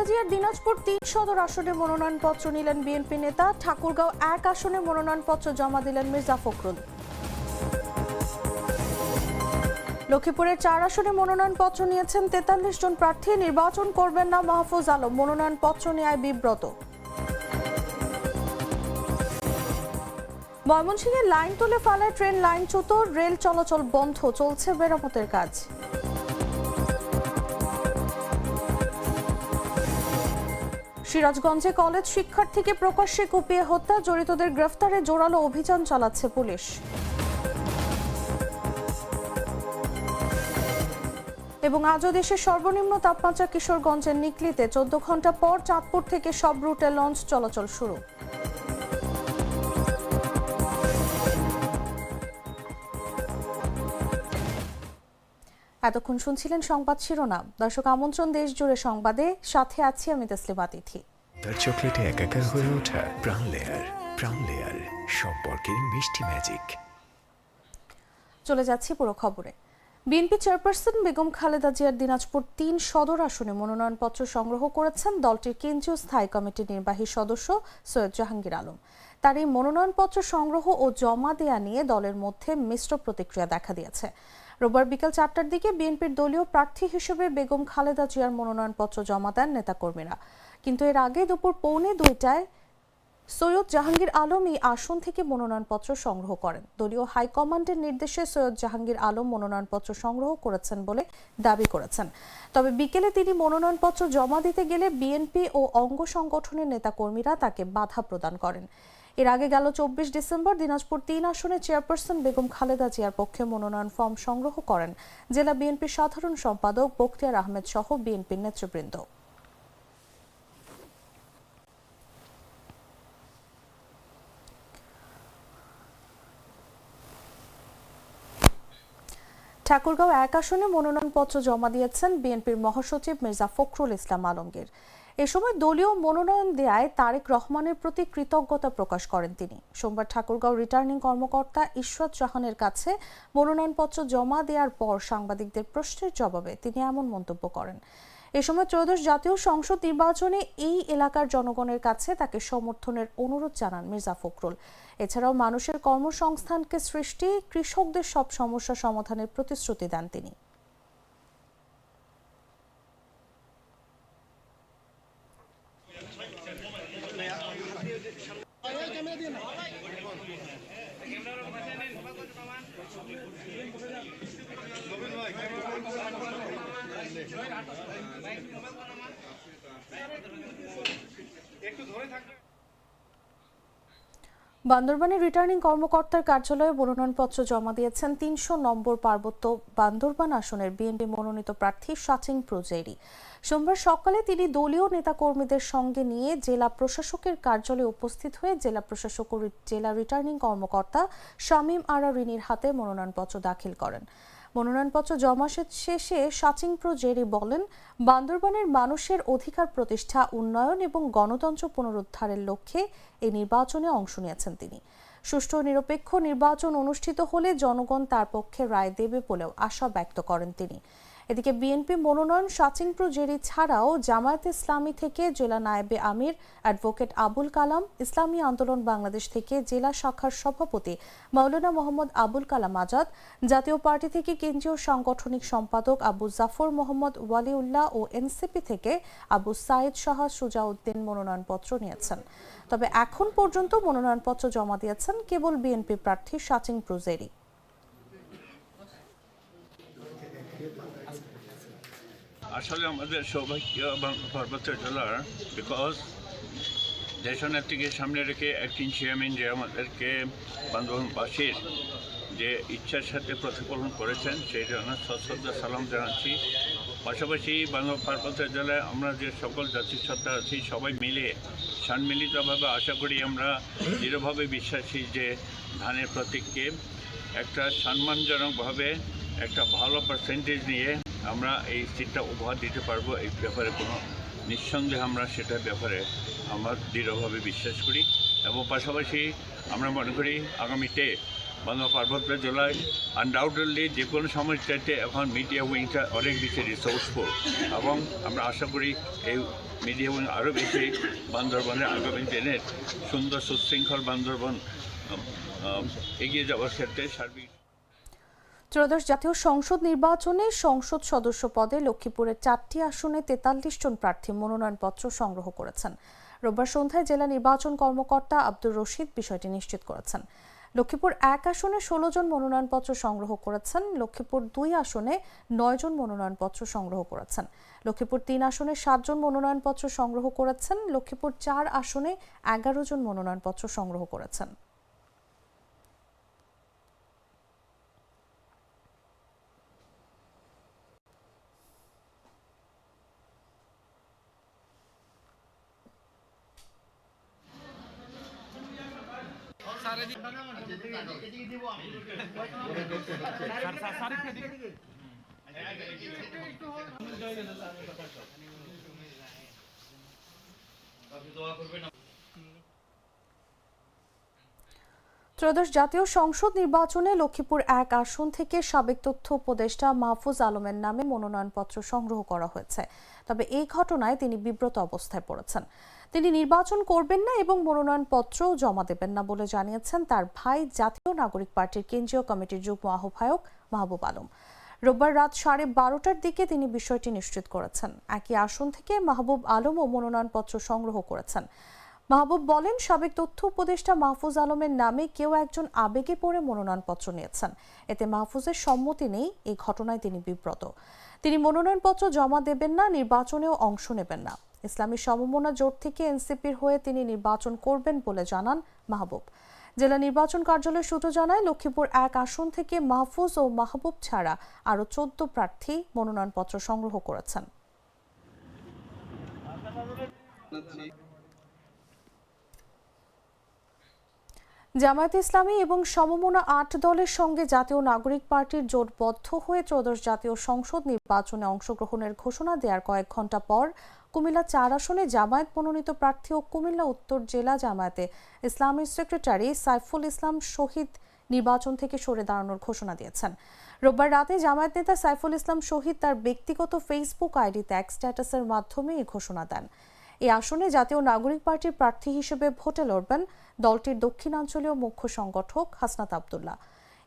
জিয়ার দিনাজপুর ৩ সদর আসনে মনোনয়নপত্র নিলেন বিএনপি নেতা। ঠাকুরগাঁও ১ আসনে মনোনয়নপত্র জমা দিলেন মির্জা ফখরুল। লক্ষ্মীপুরের ৪ আসনে মনোনয়নপত্র নিয়েছেন ৪৩ জন প্রার্থী। নির্বাচন করবেন না মাহফুজ আলম, মনোনয়নপত্র নেয় বিব্রত। ময়মনসিংহে লাইন তুলে ফেলায় ট্রেন লাইনচ্যুত, রেল চলাচল বন্ধ, চলছে মেরামতের কাজ। সিরাজগঞ্জে কলেজ শিক্ষার্থীকে প্রকাশ্যে কুপিয়ে হত্যা, জড়িতদের গ্রেফতারে জোরালো অভিযান চালাচ্ছে পুলিশ। এবং আজও দেশের সর্বনিম্ন তাপমাত্রা কিশোরগঞ্জের নিকলিতে, 14 ঘন্টা পর চাঁদপুর থেকে সব রুটে লঞ্চ চলাচল শুরু। এতক্ষণ শুনছিলেন সংবাদ শিরোনাম। দর্শক, আমন্ত্রণ দেশ জুড়ে সংবাদে, সাথে আছি আমি তসলিমা তিথি। তার চকলেটে একাকার হয়ে ওঠা প্রাণ লেয়ার সম্পর্কের মিষ্টি ম্যাজিক। চলে যাচ্ছি পুরো খবরে। বিএনপি চেয়ারপারসন বেগম খালেদা জিয়ার দিনাজপুর ৩ সদর আসনে মনোনয়নপত্র সংগ্রহ করেছেন দলটির কেন্দ্রীয় স্থায়ী কমিটির নির্বাহী সদস্য সৈয়দ জাহাঙ্গীর আলম। তার এই মনোনয়নপত্র সংগ্রহ ও জমা দেয়া নিয়ে দলের মধ্যে মিশ্র প্রতিক্রিয়া দেখা দিয়েছে। রোববার বিকেল ৪টার দিকে বিএনপির দলীয় প্রার্থী হিসেবে বেগম খালেদা জিয়ার মনোনয়নপত্র জমা দেন নেতাকর্মীরা, কিন্তু এর আগে দুপুর ১:২টায় সৈয়দ জাহাঙ্গীর আলম এই আসন থেকে মনোনয়নপত্র সংগ্রহ করেন। দলীয় হাইকমান্ডের নির্দেশে সৈয়দ জাহাঙ্গীর আলম মনোনয়নপত্র সংগ্রহ করেছেন বলে দাবি করেছেন। তবে বিকেলে তিনি মনোনয়নপত্র জমা দিতে গেলে বিএনপি ও অঙ্গ সংগঠনের নেতাকর্মীরা তাকে বাধা প্রদান করেন। এর আগে গেল ২৪ ডিসেম্বর দিনাজপুর ৩ আসনে চেয়ারপারসন বেগম খালেদা জিয়ার পক্ষে মনোনয়ন ফর্ম সংগ্রহ করেন জেলা বিএনপির সাধারণ সম্পাদক বখতিয়ার আহমেদ সহ বিএনপির নেতৃবৃন্দ। ঠাকুরগাঁও ১ আসনে মনোনয়নপত্র জমা দিয়েছেন বিএনপির মহাসচিব মির্জা ফখরুল ইসলাম আলমগীর। এ সময় দলীয় মনোনয়ন দেয়ায় তারেক রহমানের প্রতি কৃতজ্ঞতা প্রকাশ করেন তিনি। সোমবার ঠাকুরগাঁও রিটার্নিং কর্মকর্তা ইশরাত জাহানের কাছে মনোনয়নপত্র জমা দেওয়ার পর সাংবাদিকদের প্রশ্নের জবাবে তিনি এমন মন্তব্য করেন। এ সময় ত্রয়োদশ জাতীয় সংসদ নির্বাচনে এই এলাকার জনগণের কাছে তাকে সমর্থনের অনুরোধ জানান মির্জা ফখরুল। এছাড়াও মানুষের কর্মসংস্থানকে সৃষ্টি, কৃষকদের সব সমস্যা সমাধানের প্রতিশ্রুতি দেন তিনি। বান্দরবানের রিটার্নিং কর্মকর্তার কার্যালয়ে মনোনয়নপত্র জমা দিয়েছেন ৩০০ নম্বর পার্বত্য বান্দরবান আসনের বিএনপি মনোনীত প্রার্থী শাচিং প্রুজেরি। সোমবার সকালে তিনি দলীয় নেতাকর্মীদের সঙ্গে নিয়ে জেলা প্রশাসকের কার্যালয়ে উপস্থিত হয়ে জেলা প্রশাসক ও জেলা রিটার্নিং কর্মকর্তা শামীম আরা রিনির হাতে মনোনয়নপত্র দাখিল করেন। মনোনয়নপত্র জমা শেষে শাচিং প্রুজেরি বলেন, বান্দরবানের মানুষের অধিকার প্রতিষ্ঠা, উন্নয়ন এবং গণতন্ত্র পুনরুদ্ধারের লক্ষ্যে এই নির্বাচনে অংশ নিয়েছেন তিনি। সুষ্ঠু ও নিরপেক্ষ নির্বাচন অনুষ্ঠিত হলে জনগণ তার পক্ষে রায় দেবে বলেও আশা ব্যক্ত করেন তিনি। এদিকে বিএনপি মনোনয়ন শাচিং প্রুজেরি ছাড়াও জামায়াতে ইসলামী থেকে জেলা নায়েবে আমির অ্যাডভোকেট আবুল কালাম, ইসলামী আন্দোলন বাংলাদেশ থেকে জেলা শাখার সভাপতি মাওলানা মোহাম্মদ আবুল কালাম আজাদ, জাতীয় পার্টি থেকে কেন্দ্রীয় সাংগঠনিক সম্পাদক আবু জাফর মোহাম্মদ ওয়ালিউল্লাহ ও এনসিপি থেকে আবু সাইদ শাহ সুজাউদ্দিন মনোনয়নপত্র নিয়েছেন। তবে এখন পর্যন্ত মনোনয়নপত্র জমা দিয়েছেন কেবল বিএনপি প্রার্থী শাচিং প্রুজেরি। আসলে আমাদের সৌভাগ্য পার্বত্য জেলার, বিকজ দেশনেত্রীকে সামনে রেখে অ্যাক্টিং চেয়ারম্যান যে আমাদেরকে বান্দরবানবাসীর যে ইচ্ছার সাথে প্রতিফলন করেছেন, সেই জন্য সশ্রদ্ধা সালাম জানাচ্ছি। পাশাপাশি পার্বত্য জেলায় আমরা যে সকল জাতিসত্তা আছি সবাই মিলে সম্মিলিতভাবে আশা করি, আমরা দৃঢ়ভাবে বিশ্বাসী যে ধানের প্রতীককে একটা সম্মানজনকভাবে একটা ভালো পার্সেন্টেজ নিয়ে আমরা এই সিটটা উপহার দিতে পারবো। এই ব্যাপারে কোনো নিঃসন্দেহে আমরা সেটার ব্যাপারে আমরা দৃঢ়ভাবে বিশ্বাস করি এবং পাশাপাশি আমরা মনে করি আগামীতে বান্দরবান পার্বত্য জেলায় আনডাউটেডলি যে কোনো সমস্যাতে এখন মিডিয়া উইংটা অনেক বেশি রিসোর্সফুল, এবং আমরা আশা করি এই মিডিয়া উইং আরও বেশি বান্দরবানের আগামী দিনের সুন্দর সুশৃঙ্খল বান্দরবান এগিয়ে যাওয়ার ক্ষেত্রে সার্বিক। ত্রয়োদশ জাতীয় সংসদ নির্বাচনে সংসদ সদস্য পদে লক্ষ্মীপুরের 4টি আসনে 43 জন প্রার্থী মনোনয়নপত্র সংগ্রহ করেছেন। রোববার সন্ধ্যায় জেলা নির্বাচন কর্মকর্তা আব্দুর রশিদ বিষয়টি নিশ্চিত করেছেন। লক্ষ্মীপুর 1 আসনে 16 জন মনোনয়নপত্র সংগ্রহ করেছেন। লক্ষ্মীপুর 2 আসনে 9 জন মনোনয়নপত্র সংগ্রহ করেছেন। লক্ষ্মীপুর 3 আসনে 7 জন মনোনয়নপত্র সংগ্রহ করেছেন। লক্ষ্মীপুর 4 আসনে 11 জন মনোনয়নপত্র সংগ্রহ করেছেন। ত্রয়োদশ জাতীয় সংসদ নির্বাচনে লক্ষ্মীপুর 1 আসন থেকে সাবেক তথ্য উপদেষ্টা মাহফুজ আলমের নামে মনোনয়নপত্র সংগ্রহ করা হয়েছে। তবে এই ঘটনায় তিনি বিব্রত অবস্থায় পড়েছেন। তিনি নির্বাচন করবেন না এবং মনোনয়নপত্র জমা দেবেন না বলে জানিয়েছেন তার ভাই জাতীয় নাগরিক পার্টির কেন্দ্রীয় কমিটির যুগ্ম আহ্বায়ক মাহবুব আলম। রোববার রাত 12:30টার দিকে তিনি বিষয়টি নিশ্চিত করেছেন। একই আসন থেকে মাহবুব আলমও মনোনয়নপত্র সংগ্রহ করেছেন। মাহবুব বলেন, সাবেক তথ্য উপদেষ্টা মাহফুজ আলমের নামে কেউ একজন আবেগে পড়ে মনোনয়নপত্র নিয়েছেন। এতে মাহফুজের সম্মতি নেই। এই ঘটনায় তিনি বিব্রত। তিনি মনোনয়নপত্র জমা দেবেন না, নির্বাচনেও অংশ নেবেন না। ইসলামী সমমনা জোট থেকে এনসিপির হয়ে তিনি নির্বাচন করবেন বলে জানান মাহবুব। জেলা নির্বাচন কার্যালয় সূত্র জানায়, লক্ষ্মীপুর 1 আসন থেকে মাহফুজ ও মাহবুব ছাড়া আরও 14 প্রার্থী মনোনয়নপত্র সংগ্রহ করেছেন। জামায়াতে ইসলামী এবং সমমনা 8 দলের সঙ্গে জাতীয় নাগরিক পার্টির জোটবদ্ধ হয়ে ত্রয়োদশ জাতীয় সংসদ নির্বাচনে অংশগ্রহণের ঘোষণা দেওয়ার কয়েক ঘণ্টা পর কুমিল্লা 4 আসনে জামায়াত মনোনীত প্রার্থী ও কুমিল্লা উত্তর জেলা জামায়াতে ইসলামীর সেক্রেটারি সাইফুল ইসলাম শহীদ নির্বাচন থেকে সরে দাঁড়ানোর ঘোষণা দিয়েছেন। রোববার রাতে জামায়াত নেতা সাইফুল ইসলাম শহীদ তার ব্যক্তিগত ফেসবুক আইডিতে এক স্ট্যাটাসের মাধ্যমে এই ঘোষণা দেন। এই আসনে জাতীয় নাগরিক পার্টির প্রার্থী হিসেবে ভোটে লড়বেন দলটির দক্ষিণাঞ্চলীয় মুখ্য সংগঠক হাসনাত আব্দুল্লাহ।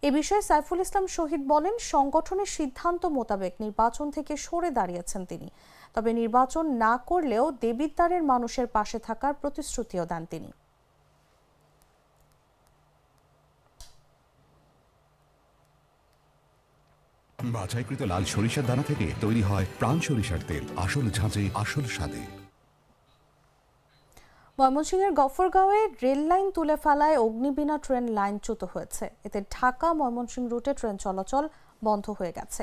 এ বিষয়ে সাইফুল ইসলাম শহীদ বলেন, সংগঠনের সিদ্ধান্ত মোতাবেক নির্বাচন থেকে সরে দাঁড়িয়েছেন তিনি। তবে নির্বাচন না করলেও দেবিদ্বারের মানুষের পাশে থাকার প্রতিশ্রুতিও দেন তিনি। বাছাইকৃত লাল সরিষার দানা থেকে তৈরি হয় প্রাণ সরিষার তেল, আসল ঝাঁঝে আসল স্বাদে। ময়মনসিংহের গফরগাঁওয়ে রেল লাইন তুলে ফেলায় অগ্নিবীণা ট্রেন লাইনচ্যুত হয়েছে। এতে ঢাকা ময়মনসিংহ রুটে ট্রেন চলাচল বন্ধ হয়ে গেছে।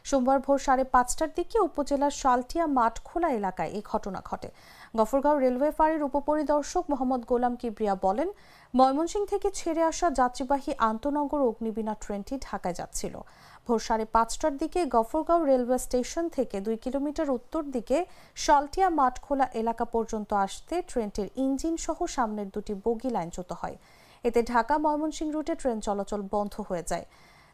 সোমবার ভোর 5:30টার দিকে উপজেলার শালটিয়া মাঠখোলা এলাকায় এই ঘটনা ঘটে। গফরগাঁও রেলওয়ে ফাঁড়ির উপপরিদর্শক মোহাম্মদ গোলাম কিবরিয়া বলেন, ময়মনসিংহ থেকে ছেড়ে আসা যাত্রীবাহী আন্তনগর অগ্নিবীণা ট্রেনটি ঢাকায় যাচ্ছিল। ভোর 5:30টার দিকে গফরগাঁও রেলওয়ে স্টেশন থেকে 2 কিলোমিটার উত্তর দিকে শালটিয়া মাঠখোলা এলাকা পর্যন্ত আসতে ট্রেনটির ইঞ্জিন সহ সামনের 2টি বগি লাইনচ্যুত হয়। এতে ঢাকা ময়মনসিংহ রুটে ট্রেন চলাচল বন্ধ হয়ে যায়।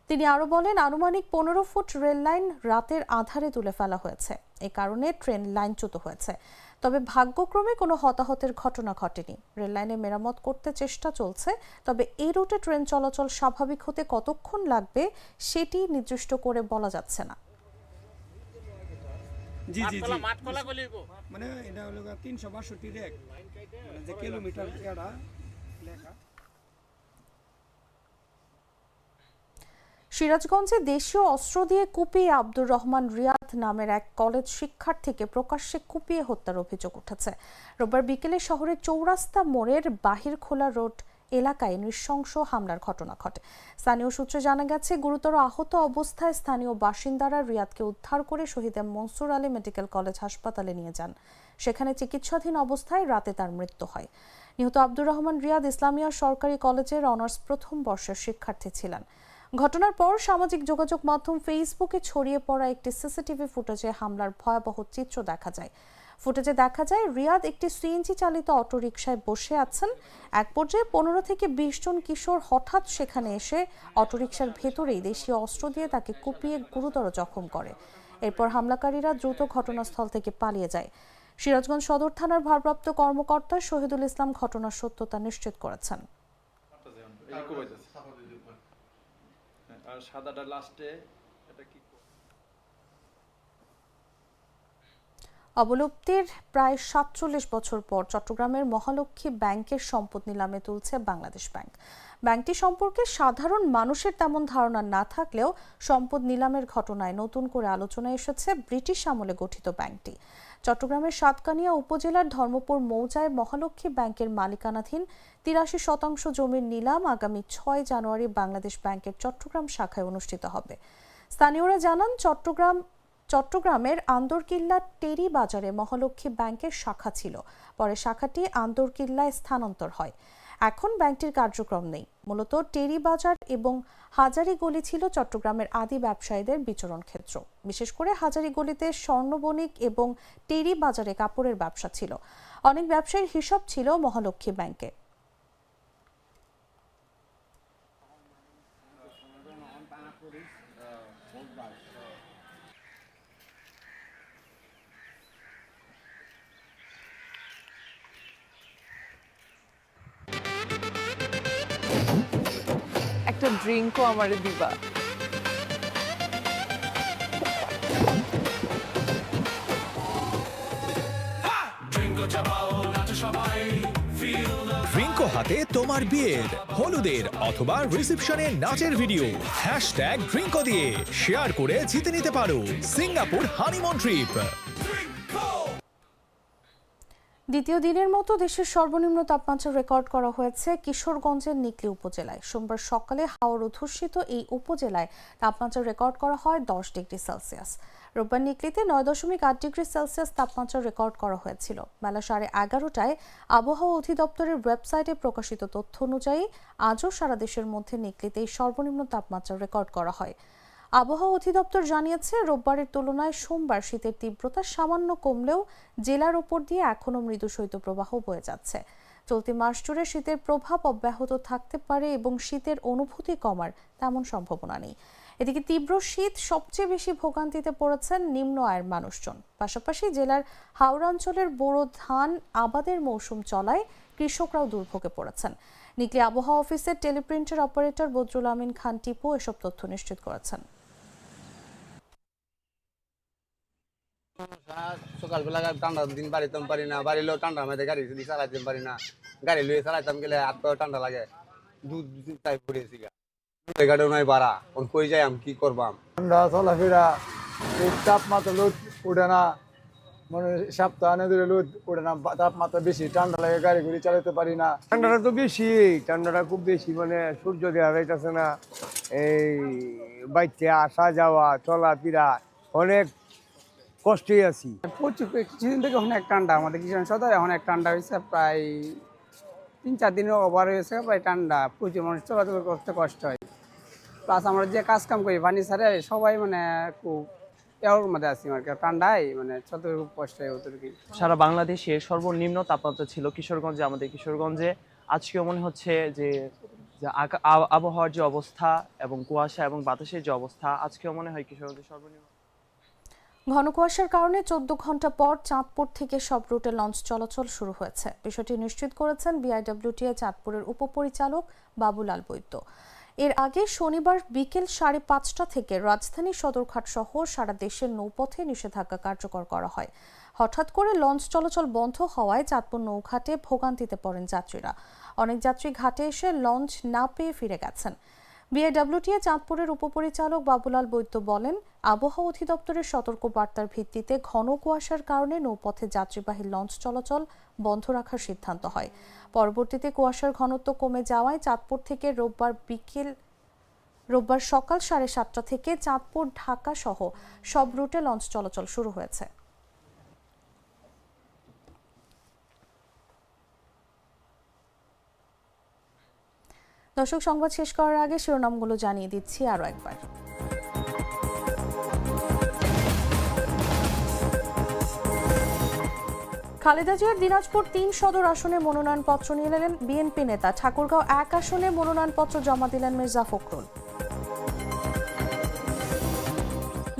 তিনি আরও বলেন, আনুমানিক 15 ফুট রেল লাইন রাতের আধারে তুলে ফেলা হয়েছে। এ কারণে ট্রেন লাইনচ্যুত হয়েছে। তবে ভাগ্যক্রমে কোনো হতাহতের ঘটনা ঘটেনি। রেল লাইনে মেরামত করতে চেষ্টা চলছে। তবে এই রুটে ট্রেন চলাচল স্বাভাবিক হতে কতক্ষণ লাগবে সেটি নির্দিষ্ট করে বলা যাচ্ছে না। জি জি জি মানে এটা হলো 362 রেক মানে যে কিলোমিটার এটা লেখা। সিরাজগঞ্জে দেশীয় অস্ত্র দিয়ে কুপিয়ে আব্দুর রহমান রিয়াদ নামের এক কলেজ শিক্ষার্থীকে প্রকাশ্যে কুপিয়ে হত্যার অভিযোগ উঠেছে। রোববার বিকেলে শহরের চৌরাস্তা মোড়ের বাহিরখোলা রোড এলাকায় নৃশংস হামলার ঘটনা ঘটে। স্থানীয় সূত্রে জানা গেছে, গুরুতর আহত অবস্থায় স্থানীয় বাসিন্দারা রিয়াদকে উদ্ধার করে শহীদ মনসুর আলী মেডিকেল কলেজ হাসপাতালে নিয়ে যান। সেখানে চিকিৎসাধীন অবস্থায় রাতে তার মৃত্যু হয়। নিহত আব্দুর রহমান রিয়াদ ইসলামিয়া সরকারি কলেজের অনার্স প্রথম বর্ষের শিক্ষার্থী ছিলেন। ঘটনার পর সামাজিক যোগাযোগ মাধ্যম ফেসবুকে ছড়িয়ে পড়া একটি সিসিটিভি ফুটেজে হামলার ভয়াবহ চিত্র দেখা যায়। ফুটেজে দেখা যায় রিয়াদ একটি সিএনজি চালিত অটোরিকশায় বসে আছেন। এক পর্যায়ে 15 থেকে 20 জন কিশোর হঠাৎ সেখানে এসে অটোরিকশার ভেতরেই দেশীয় অস্ত্র দিয়ে তাকে কুপিয়ে গুরুতর জখম করে। এরপর হামলাকারীরা দ্রুত ঘটনাস্থল থেকে পালিয়ে যায়। সিরাজগঞ্জ সদর থানার ভারপ্রাপ্ত কর্মকর্তা শহীদুল ইসলাম ঘটনার সত্যতা নিশ্চিত করেছেন। আর সাদাটা লাস্টে এটা কি অবলুপ্তির প্রায় 47 বছর পর চট্টগ্রামের মহালক্ষ্মী ব্যাংকের সম্পদ নিলামে তুলছে বাংলাদেশ ব্যাংক। ব্যাংকটি সম্পর্কে সাধারণ মানুষের তেমন ধারণা না থাকলেও সম্পদ নিলামের ঘটনায় নতুন করে আলোচনায় এসেছে ব্রিটিশ আমলে গঠিত ব্যাংকটি। চট্টগ্রামের সাতকানিয়া উপজেলার ধর্মপুর মৌজায় মহালক্ষ্মী ব্যাংকের মালিকানাধীন 83% জমির নিলাম আগামী 6 জানুয়ারি বাংলাদেশ ব্যাংকের চট্টগ্রাম শাখায় অনুষ্ঠিত হবে। স্থানীয়রা জানান চট্টগ্রামের আন্দরকিল্লা টেরি বাজারে মহালক্ষ্মী ব্যাংকের শাখা ছিল। পরে শাখাটি আন্দরকিল্লায় স্থানান্তর হয়। এখন ব্যাংকটির কার্যক্রম নেই। মূলত টেরি বাজার এবং হাজারি গলি ছিল চট্টগ্রামের আদি ব্যবসায়ীদের বিচরণ ক্ষেত্র। বিশেষ করে হাজারি গলিতে স্বর্ণবণিক এবং টেরি বাজারে কাপড়ের ব্যবসা ছিল। অনেক ব্যবসায়ীর হিসাব ছিল মহালক্ষ্মী ব্যাংকে। একটা ড্রিঙ্কও আমারে দিবা? ড্রিঙ্কো হাতে তোমার বিয়ের, হলুদের অথবা রিসেপশনের নাচের ভিডিও #ড্রিঙ্কো দিয়ে শেয়ার করে জিতে নিতে পারো সিঙ্গাপুর হানিমুন ট্রিপ। দ্বিতীয় দিনের মতো দেশের সর্বনিম্ন তাপমাত্রা রেকর্ড করা হয়েছে কিশোরগঞ্জের নিকলী উপজেলায়। সোমবার সকালে হাওর অধ্যুষিত এই উপজেলায় তাপমাত্রা রেকর্ড করা হয় 10 ডিগ্রি সেলসিয়াস। রোববার নিকলীতে 9.8 ডিগ্রি সেলসিয়াস তাপমাত্রা রেকর্ড করা হয়েছিল। বেলা 11:30টায় আবহাওয়া অধিদপ্তরের ওয়েবসাইটে প্রকাশিত তথ্য অনুযায়ী আজও সারা দেশের মধ্যে নিকলীতেই সর্বনিম্ন তাপমাত্রা রেকর্ড করা হয়। আবহাওয়া অধিদপ্তর জানিয়েছে রোববারের তুলনায় সোমবার শীতের তীব্রতা সামান্য কমলেও জেলার ওপর দিয়ে এখনও মৃদু শৈত্যপ্রবাহ বয়ে যাচ্ছে। চলতি মাস জুড়ে শীতের প্রভাব অব্যাহত থাকতে পারে এবং শীতের অনুভূতি কমার তেমন সম্ভাবনা নেই। এদিকে তীব্র শীত সবচেয়ে বেশি ভোগান্তিতে পড়েছেন নিম্ন আয়ের মানুষজন। পাশাপাশি জেলার হাওড়া অঞ্চলের বোরো ধান আবাদের মৌসুম চলায় কৃষকরাও দুর্ভোগে পড়েছেন। নিকলী আবহাওয়া অফিসের টেলিপ্রিন্টার অপারেটর বদরুল আমিন খান টিপু এসব তথ্য নিশ্চিত করেছেন। সকালবেলা ঠান্ডা দিন বাড়িতাম পারি না, বাড়িলেও ঠান্ডার মধ্যে গাড়ি যদি চালাইতে পারি না, গাড়ি লুয়ে চালাইতাম গেলে হাত পাও ঠান্ডা লাগে, দুধ তাই পড়েছি গাড়িও নাই বাড়া, কই যাই আমি কি করবাম। ঠান্ডা চলাফেরা, তাপমাত্রা লোদ উঠে না, মানে সপ্তাহে ধরে লোদ উঠে না, তাপমাত্রা বেশি, ঠান্ডা লাগে, গাড়ি ঘুড়ি চালাতে পারি না। ঠান্ডাটা তো বেশি, ঠান্ডাটা খুব বেশি, মানে সূর্য দেওয়া যাইতেছে না, এই বাইতে আসা যাওয়া চলাফেরা অনেক কষ্টে আছি। প্রচুর কিছুদিন থেকে অনেক ঠান্ডা, আমাদের কিষান সদরে অনেক ঠান্ডা হয়েছে, প্রায় 3-4 দিনের ওভার হয়েছে, প্রায় ঠান্ডা, প্রচুর মানুষ চলাচল করতে কষ্ট হয়। প্লাস আমরা যে কাজ কাম করি ফার্নিচারে সবাই মানে খুব এর মধ্যে আছি আর কি, ঠান্ডায় মানে চলতে খুব কষ্ট হয় ওদের কি। সারা বাংলাদেশে সর্বনিম্ন তাপমাত্রা ছিল কিশোরগঞ্জে, আমাদের কিশোরগঞ্জে আজকেও মনে হচ্ছে যে আবহাওয়ার যে অবস্থা এবং কুয়াশা এবং বাতাসের যে অবস্থা, আজকেও মনে হয় কিশোরগঞ্জে সর্বনিম্ন। ঘন কুয়াশার কারণে 14 ঘন্টা পর চাঁদপুর থেকে সব রুটে লঞ্চ চলাচল শুরু হয়েছে। বিষয়টি নিশ্চিত করেছেন বিআইডব্লিউটিএ চাঁদপুরের উপপরিচালক বাবুলাল বৈদ্য। এর আগে শনিবার বিকেল 5:30টা থেকে রাজধানী সদরঘাট সহ সারা দেশের নৌপথে নিষেধাজ্ঞা কার্যকর করা হয়। হঠাৎ করে লঞ্চ চলাচল বন্ধ হওয়ায় চাঁদপুর নৌঘাটে ভোগান্তিতে পড়েন যাত্রীরা। অনেক যাত্রী ঘাটে এসে লঞ্চ না পেয়ে ফিরে গেছেন। বিআইডব্লিউটিএ চাঁদপুরের উপপরিচালক বাবুলাল বৈদ্য বলেন, আবহাওয়া অধিদপ্তরের সতর্ক বার্তার ভিত্তিতে ঘন কুয়াশার কারণে নৌপথে যাত্রীবাহী লঞ্চ চলাচল বন্ধ রাখার সিদ্ধান্ত হয়। পরবর্তীতে কুয়াশার ঘনত্ব কমে যাওয়ায় চাঁদপুর থেকে রোববার সকাল 7:30টা থেকে চাঁদপুর ঢাকা সহ সব রুটে লঞ্চ চলাচল শুরু হয়েছে। দর্শক, সংবাদ শেষ করার আগে শিরোনামগুলো জানিয়ে দিচ্ছি আরও একবার। খালেদা জিয়ার দিনাজপুর ৩ সদর আসনে মনোনয়নপত্র নিয়ে এলেন বিএনপি নেতা। ঠাকুরগাঁও ১ আসনে মনোনয়নপত্র জমা দিলেন মির্জা ফখরুল।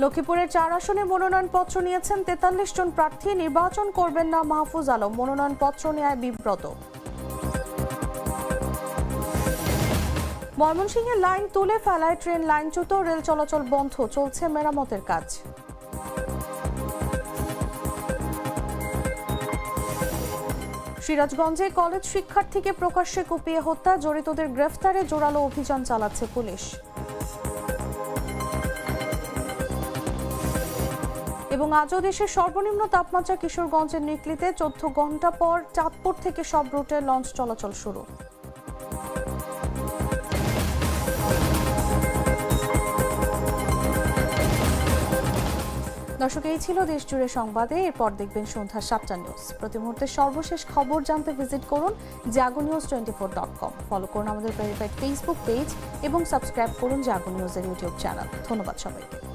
লক্ষ্মীপুরের ৪ আসনে মনোনয়নপত্র নিয়েছেন ৪৩ জন প্রার্থী। নির্বাচন করবেন না মাহফুজ আলম, মনোনয়নপত্র নেয় বিব্রত। ময়মনসিংহে লাইন তুলে ফেলায় ট্রেন লাইনচ্যুত, রেল চলাচল বন্ধ, চলছে মেরামতের কাজ। সিরাজগঞ্জে কলেজ শিক্ষার্থীকে প্রকাশ্যে কুপিয়ে হত্যা, জড়িতদের গ্রেফতারে জোরালো অভিযান চালাচ্ছে পুলিশ। এবং আজও দেশের সর্বনিম্ন তাপমাত্রা কিশোরগঞ্জের নিকলিতে, 14 ঘন্টা পর চাঁদপুর থেকে সব রুটে লঞ্চ চলাচল শুরু। দর্শক, এই ছিল দেশ জুড়ে সংবাদে। এরপর দেখবেন সন্ধ্যা 7টা নিউজ। প্রতি মুহূর্তে সর্বশেষ খবর জানতে ভিজিট করুন jagonews24.com। ফলো করুন আমাদের ভেরিফাইড ফেসবুক পেজ এবং সাবস্ক্রাইব করুন জাগো নিউজের ইউটিউব চ্যানেল। ধন্যবাদ সবাইকে।